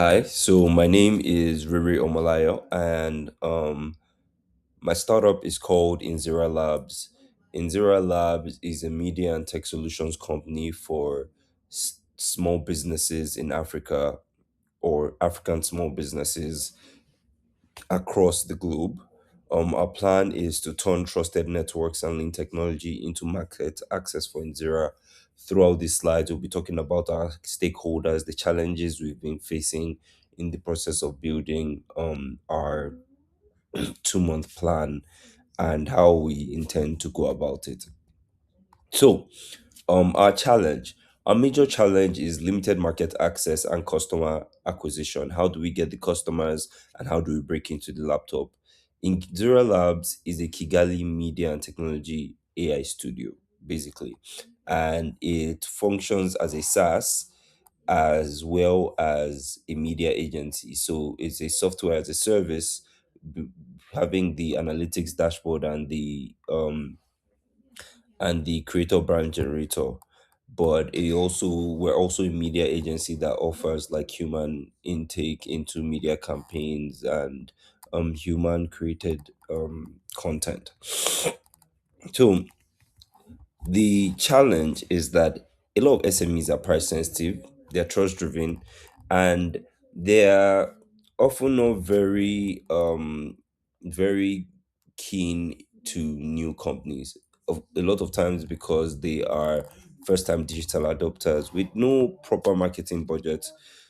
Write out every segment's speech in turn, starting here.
Hi, so my name is Riri Omalayo, and my startup is called Inzira Labs. Inzira Labs is a media and tech solutions company for small businesses in Africa or African small businesses across the globe. Our plan is to turn trusted networks and lean technology into market access for Inzira. Throughout these slides, we'll be talking about our stakeholders, the challenges we've been facing in the process of building our 2 month plan, and how we intend to go about it. So, our challenge, our major challenge is limited market access and customer acquisition. How do we get the customers and how do we break into the laptop? Inzira Labs is a Kigali media and technology AI studio, basically, and it functions as a SaaS as well as a media agency. So it's a software as a service, b- having the analytics dashboard and the creator brand generator. But we're also a media agency that offers like human intake into media campaigns and human created content. So the challenge is that a lot of SMEs are price sensitive, they're trust driven, and they're often not very keen to new companies. A lot of times because they are first time digital adopters with no proper marketing budget.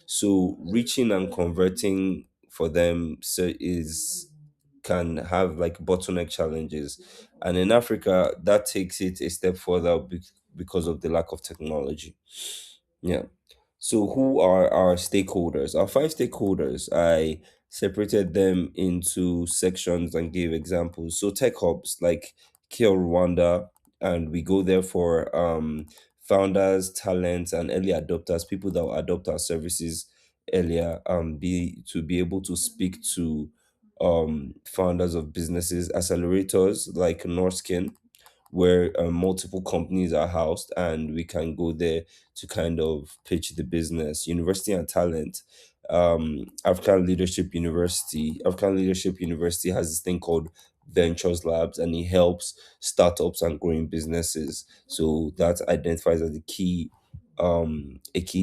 So reaching and converting for them is can have like bottleneck challenges, and in Africa that takes it a step further because of the lack of technology. Yeah. So who are our stakeholders? Our five stakeholders, I separated them into sections and gave examples. So tech hubs like Kia Rwanda, and we go there for founders, talents, and early adopters, people that will adopt our services earlier, be able to speak to founders of businesses, accelerators like Norskin, where multiple companies are housed, and we can go there to kind of pitch the business. University and talent. African Leadership University has this thing called Ventures Labs, and it helps startups and growing businesses. So that identifies as a key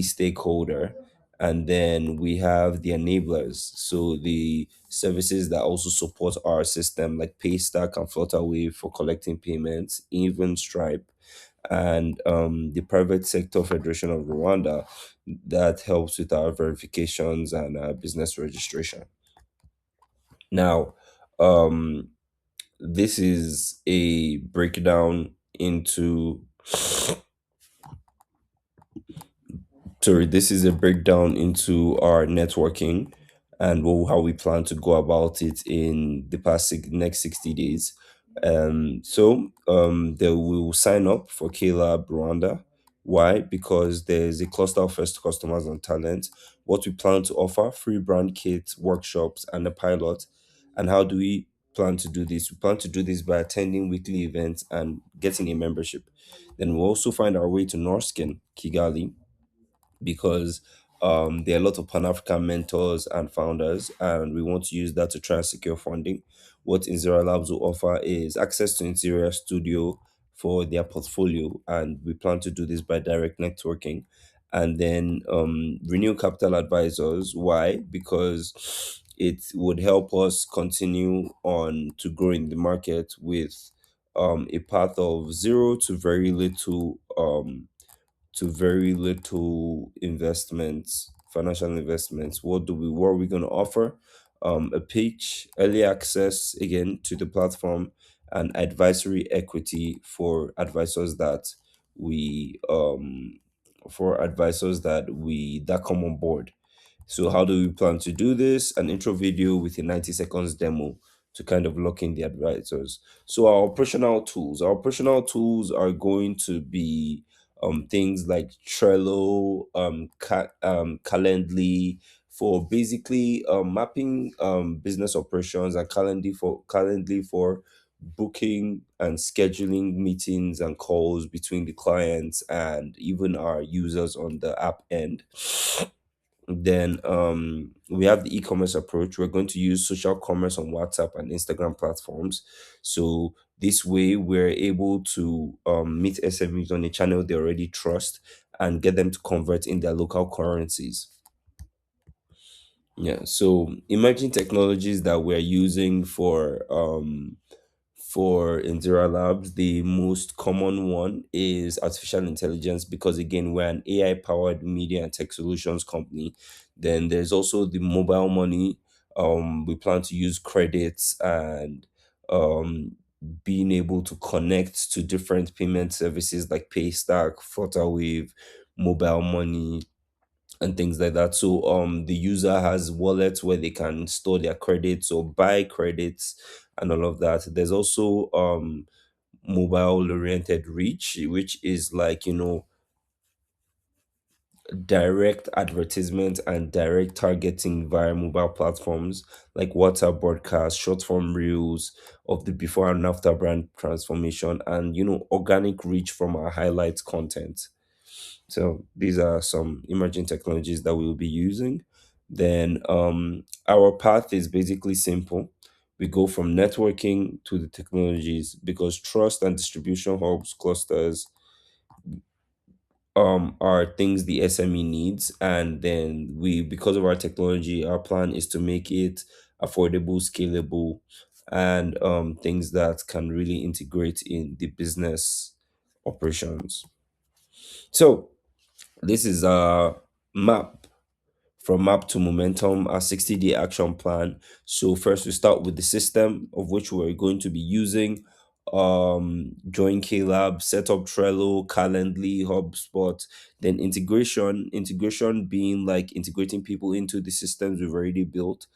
stakeholder. And then we have the enablers, so the services that also support our system, like Paystack and Flutterwave for collecting payments, even Stripe, and the Private Sector Federation of Rwanda that helps with our verifications and business registration. Now, um, this is a breakdown into this is a breakdown into our networking and how we plan to go about it in the next 60 days. They will sign up for KLab Rwanda. Why? Because there's a cluster of first customers and talent. What we plan to offer: free brand kits, workshops, and a pilot. And how do we plan to do this? We plan to do this by attending weekly events and getting a membership. Then we'll also find our way to Norskin, Kigali, because there are a lot of Pan African mentors and founders, and we want to use that to try and secure funding. What Inzira Labs will offer is access to Interior Studio for their portfolio, and we plan to do this by direct networking. And then Renew Capital Advisors. Why? Because it would help us continue on to grow in the market with a path of zero to very little investments, financial investments. What are we going to offer? A pitch, early access again to the platform, and advisory equity we that come on board. So how do we plan to do this? An intro video with a 90 seconds demo to kind of lock in the advisors. So our operational tools are going to be things like Trello, Calendly, for basically mapping business operations, and Calendly for booking and scheduling meetings and calls between the clients and even our users on the app end. Then we have the e-commerce approach. We're going to use social commerce on WhatsApp and Instagram platforms. So this way, we're able to meet SMEs on a channel they already trust and get them to convert in their local currencies. Yeah. So emerging technologies that we're using for Inzira Labs, the most common one is artificial intelligence because, again, we're an AI powered media and tech solutions company. Then there's also the mobile money. We plan to use credits and um, being able to connect to different payment services like Paystack, Flutterwave, mobile money, and things like that. So the user has wallets where they can store their credits or buy credits and all of that. There's also mobile oriented reach, which is like, direct advertisement and direct targeting via mobile platforms like WhatsApp broadcast, short form reels of the before and after brand transformation, and organic reach from our highlights content. So these are some emerging technologies that we'll be using. Then our path is basically simple. We go from networking to the technologies because trust and distribution hubs clusters are things the SME needs, and then we, because of our technology, our plan is to make it affordable, scalable, and things that can really integrate in the business operations. So this is a map from map to momentum, a 60-day action plan. So first we start with the system of which we're going to be using. Join Klab, set up Trello, Calendly, HubSpot, then integration being like integrating people into the systems we've already built.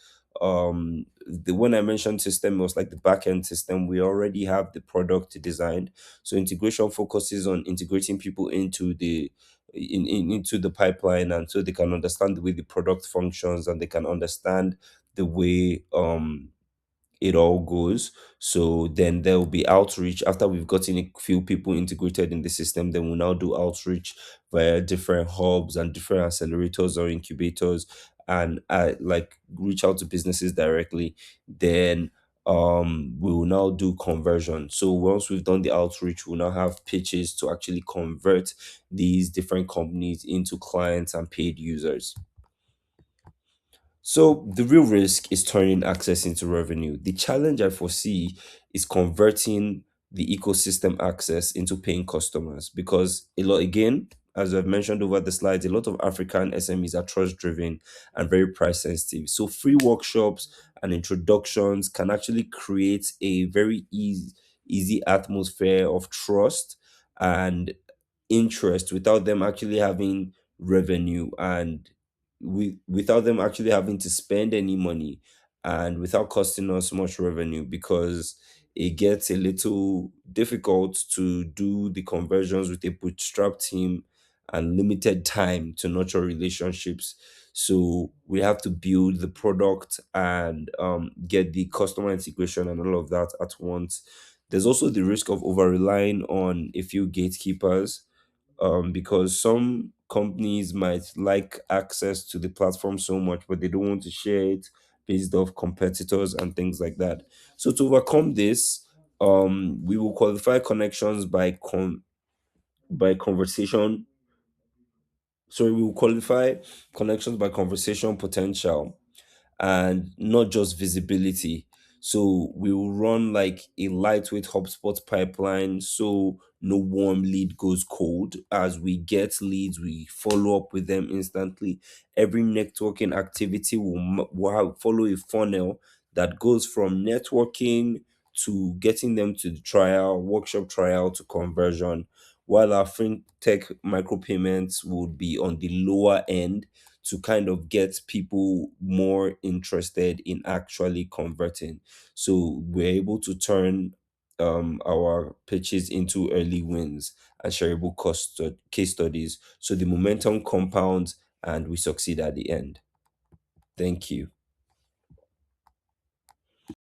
The one I mentioned system was like the backend system. We already have the product designed. So integration focuses on integrating people into the pipeline, and so they can understand the way the product functions and they can understand the way it all goes. So then there will be outreach after we've gotten a few people integrated in the system. Then we'll now do outreach via different hubs and different accelerators or incubators, and like reach out to businesses directly. Then we will now do conversion. So once we've done the outreach, we'll now have pitches to actually convert these different companies into clients and paid users. So the real risk is turning access into revenue. The challenge I foresee is converting the ecosystem access into paying customers because a lot, again, as I've mentioned over the slides, a lot of African SMEs are trust driven and very price sensitive. So free workshops and introductions can actually create a very easy atmosphere of trust and interest without them actually having revenue, and without them actually having to spend any money, and without costing us much revenue, because it gets a little difficult to do the conversions with a bootstrap team and limited time to nurture relationships. So we have to build the product and get the customer integration and all of that at once. There's also the risk of over relying on a few gatekeepers, because some companies might like access to the platform so much, but they don't want to share it based off competitors and things like that. So to overcome this, we will qualify connections by conversation. Sorry, we will qualify connections by conversation potential and not just visibility. So we will run like a lightweight HubSpot pipeline so no warm lead goes cold. As we get leads, we follow up with them instantly. Every networking activity follow a funnel that goes from networking to getting them to the trial, workshop trial to conversion, while our fintech micropayments would be on the lower end to kind of get people more interested in actually converting. So we're able to turn our pitches into early wins and shareable case studies. So the momentum compounds and we succeed at the end. Thank you.